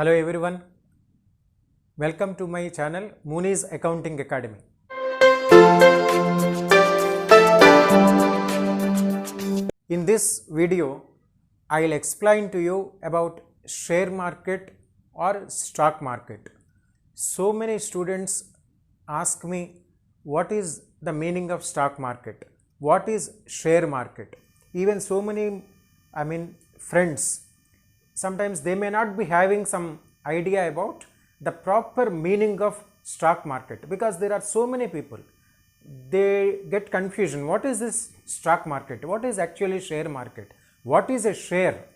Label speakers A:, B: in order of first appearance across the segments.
A: Hello everyone, welcome to my channel Mooni's Accounting Academy. In this video, I will explain to you about share market or stock market. So many students ask me what is the meaning of stock market, what is share market. Even so many friends, sometimes they may not be having some idea about the proper meaning of stock market, because there are so many people, they get confusion. What is this stock market? What is actually share market? What is a share?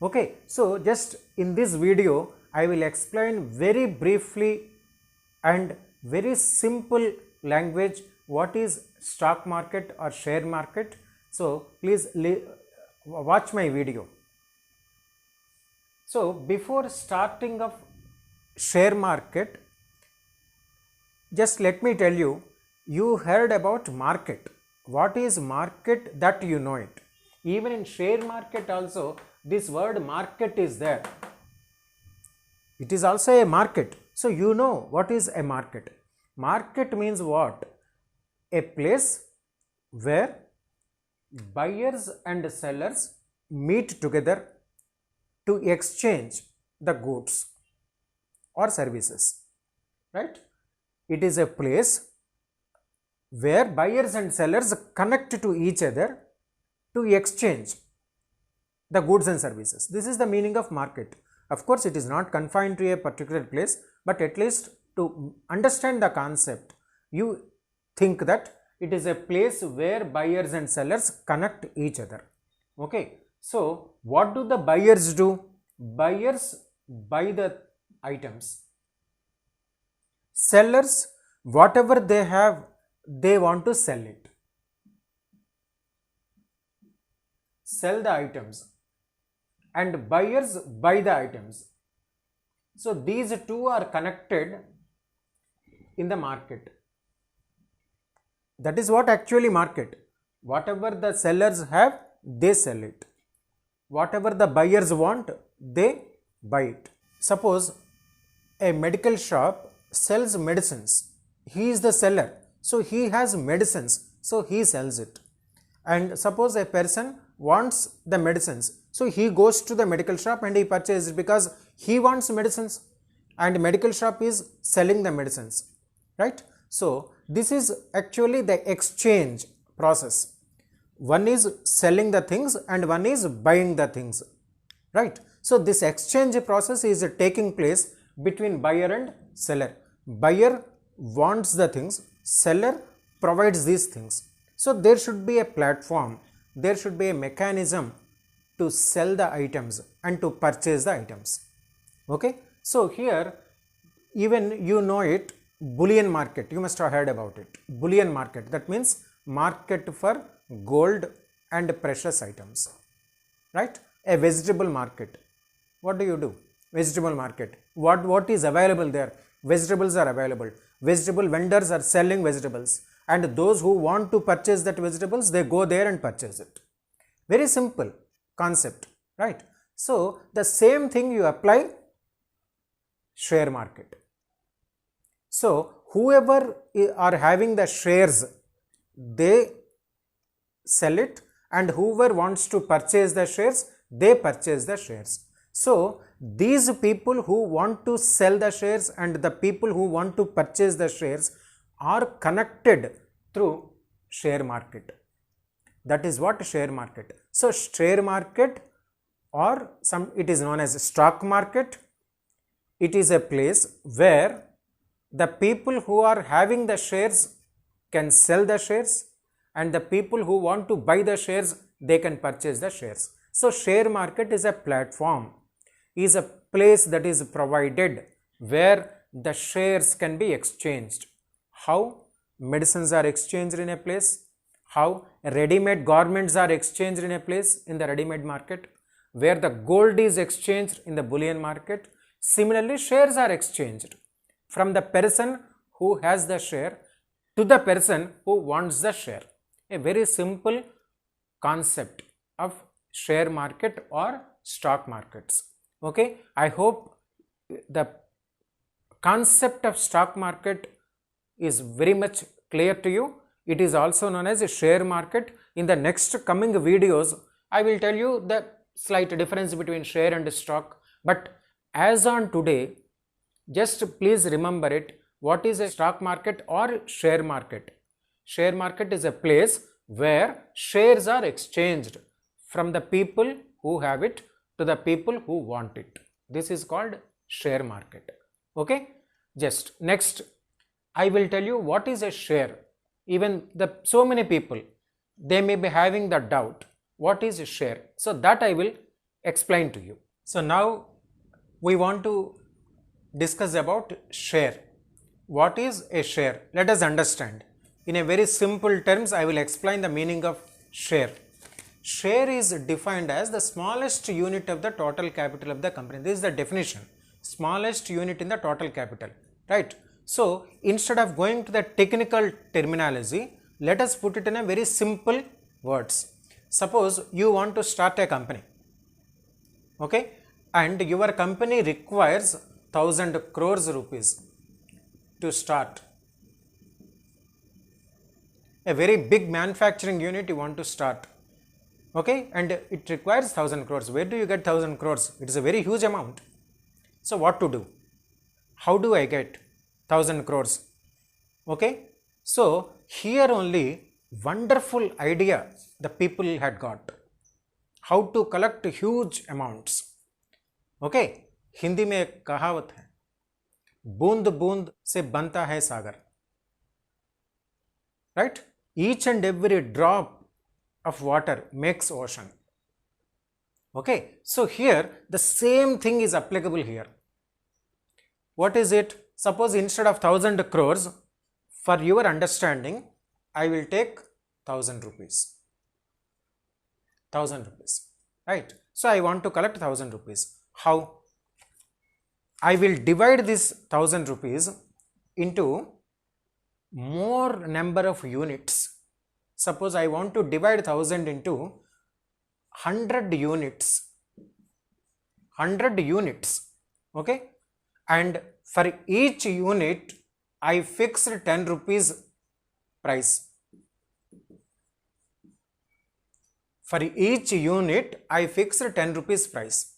A: Okay, so just in this video I will explain very briefly and very simple language what is stock market or share market. So please watch my video. So before starting of share market, just let me tell you, you heard about market. What is market? That you know it. Even in share market also, this word market is there. It is also a market. So you know what is a market. Market means what? A place where buyers and sellers meet together to exchange the goods or services, right? It is a place where buyers and sellers connect to each other to exchange the goods and services. This is the meaning of market. Of course, it is not confined to a particular place, but at least to understand the concept, you think that it is a place where buyers and sellers connect each other. Okay. So what do the buyers do? Buyers buy the items. Sellers, whatever they have, they want to sell it. Sell the items. And buyers buy the items. So these two are connected in the market. That is what actually market. Whatever the sellers have, they sell it. Whatever the buyers want, they buy it. Suppose a medical shop sells medicines. He is the seller. So he has medicines. So he sells it. And suppose a person wants the medicines. So he goes to the medical shop and he purchases it because he wants medicines and medical shop is selling the medicines, right? So this is actually the exchange process. One is selling the things and one is buying the things, right? So this exchange process is taking place between buyer and seller. Buyer wants the things, seller provides these things. So there should be a platform, there should be a mechanism to sell the items and to purchase the items. Okay. So here, even you know it, bullion market, you must have heard about it. Bullion market, that means market for gold and precious items, right? A vegetable market. What do you do? Vegetable market. What is available there? Vegetables are available. Vegetable vendors are selling vegetables, and those who want to purchase that vegetables, they go there and purchase it. Very simple concept, right? So the same thing you apply share market. So whoever are having the shares, they sell it, and whoever wants to purchase the shares, they purchase the shares. So these people who want to sell the shares and the people who want to purchase the shares are connected through share market. That is what share market. So share market, or it is known as stock market. It is a place where the people who are having the shares can sell the shares, and the people who want to buy the shares, they can purchase the shares. So share market is a platform, is a place that is provided where the shares can be exchanged. How medicines are exchanged in a place, how ready-made garments are exchanged in a place in the ready-made market, where the gold is exchanged in the bullion market. Similarly, shares are exchanged from the person who has the share to the person who wants the share. A very simple concept of share market or stock markets. Okay, I hope the concept of stock market is very much clear to you. It is also known as a share market. In the next coming videos, I will tell you the slight difference between share and stock. But as on today, just please remember it. What is a stock market or share market? Share market is a place where shares are exchanged from the people who have it to the people who want it. This is called share market. Okay? Just next, I will tell you what is a share. Even so many people, they may be having the doubt, what is a share? So that I will explain to you. So now we want to discuss about share. What is a share? Let us understand. In a very simple terms, I will explain the meaning of share. Share is defined as the smallest unit of the total capital of the company. This is the definition. Smallest unit in the total capital, right? So instead of going to the technical terminology, let us put it in a very simple words. Suppose you want to start a company, okay, and your company requires 1000 crores rupees to start. A very big manufacturing unit you want to start, okay, and it requires 1000 crores. Where do you get 1000 crores? It is a very huge amount. So what to do? How do I get 1000 crores? Okay, so here only wonderful idea the people had got. How to collect huge amounts. Okay, Hindi में एक कहावत है, बूंद बूंद से बनता है सागर. Right? Each and every drop of water makes ocean. Okay, so here the same thing is applicable here. What is it? Suppose instead of 1000 crores, for your understanding, I will take 1000 rupees. 1000 rupees, right? So I want to collect 1000 rupees. How? I will divide this 1000 rupees into more number of units. Suppose I want to divide 1000 into 100 units. 100 units, okay? And for each unit, I fixed 10 rupees price. For each unit, I fixed 10 rupees price.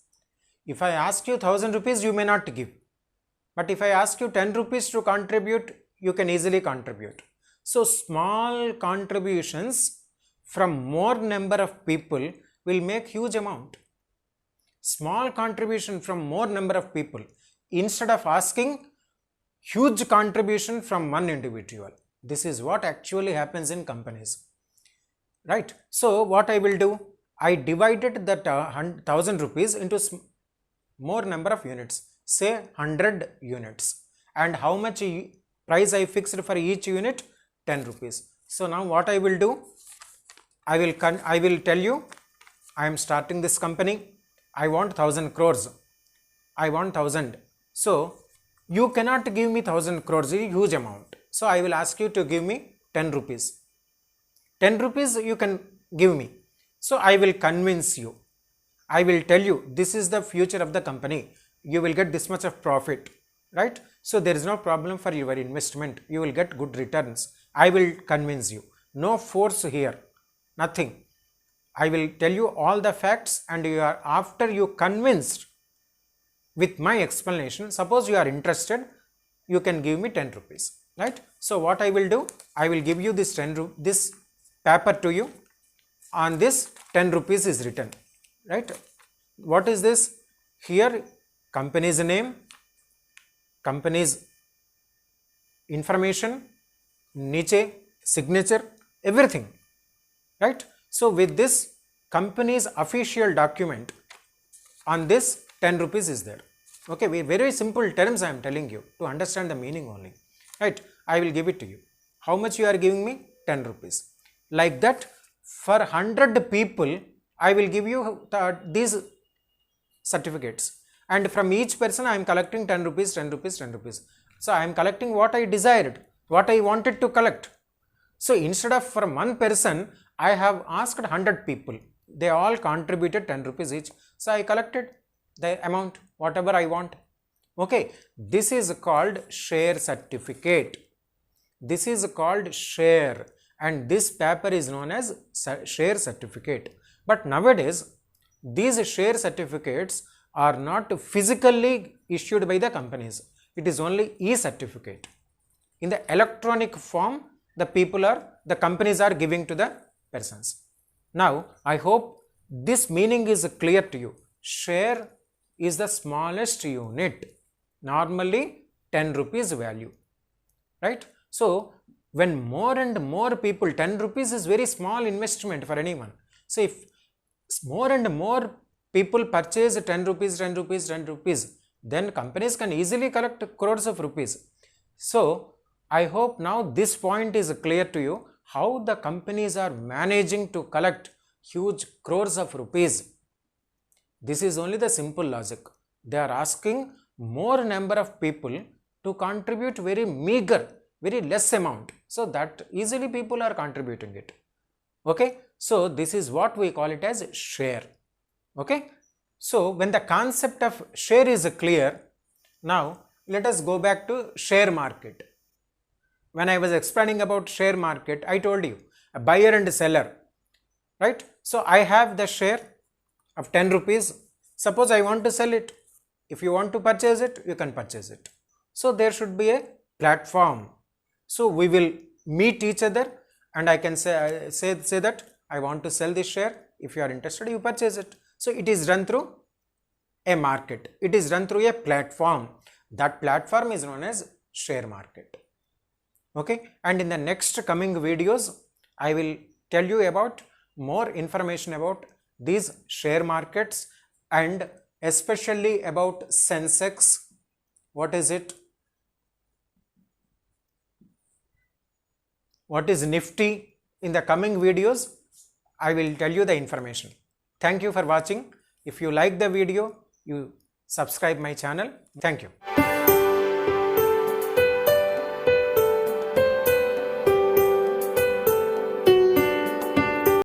A: If I ask you 1000 rupees, you may not give. But if I ask you 10 rupees to contribute, you can easily contribute. So small contributions from more number of people will make huge amount. Small contribution from more number of people instead of asking huge contribution from one individual. This is what actually happens in companies, right? So what I will do, I divided that 1000 rupees into more number of units, say 100 units, and how much price I fixed for each unit? 10 rupees. So now what I will do, I will tell you, I am starting this company, I want 1000 crores, I want 1000. So you cannot give me 1000 crores, a huge amount. So I will ask you to give me 10 rupees. 10 rupees you can give me. So I will convince you. I will tell you this is the future of the company. You will get this much of profit, right? So there is no problem for your investment. You will get good returns. I will convince you. No force here. Nothing. I will tell you all the facts, and after you convinced with my explanation, suppose you are interested, you can give me 10 rupees, right? So what I will do, I will give you this this paper to you. On this 10 rupees is written, right? What is this? Here company's name, company's information, niche, signature, everything, right? So with this company's official document, on this 10 rupees is there. Okay, very simple terms I am telling you to understand the meaning only, right? I will give it to you. How much you are giving me? 10 rupees. Like that, for 100 people, I will give you these certificates, and from each person I am collecting 10 rupees, 10 rupees, 10 rupees. So I am collecting what I desired, what I wanted to collect. So instead of from one person, I have asked 100 people. They all contributed 10 rupees each. So I collected the amount, whatever I want. Okay, this is called share certificate. This is called share, and this paper is known as share certificate. But nowadays, these share certificates are not physically issued by the companies. It is only e-certificate. In the electronic form, the companies are giving to the persons. Now, I hope this meaning is clear to you. Share is the smallest unit, normally 10 rupees value, right? So, when more and more people, 10 rupees is very small investment for anyone. So, if more and more people purchase 10 rupees, 10 rupees, 10 rupees, then companies can easily collect crores of rupees. So, I hope now this point is clear to you, how the companies are managing to collect huge crores of rupees. This is only the simple logic. They are asking more number of people to contribute very meager, very less amount, so that easily people are contributing it. Okay, so this is what we call it as share. Okay, so when the concept of share is clear, now let us go back to share market. When I was explaining about share market, I told you a buyer and seller, right? So I have the share of 10 rupees. Suppose I want to sell it. If you want to purchase it, you can purchase it. So there should be a platform. So we will meet each other, and I can say that I want to sell this share. If you are interested, you purchase it. So it is run through a market. It is run through a platform. That platform is known as share market. Okay, and in the next coming videos, I will tell you about more information about these share markets, and especially about Sensex. What is it? What is Nifty? In the coming videos, I will tell you the information. Thank you for watching. If you like the video, you subscribe my channel. Thank you.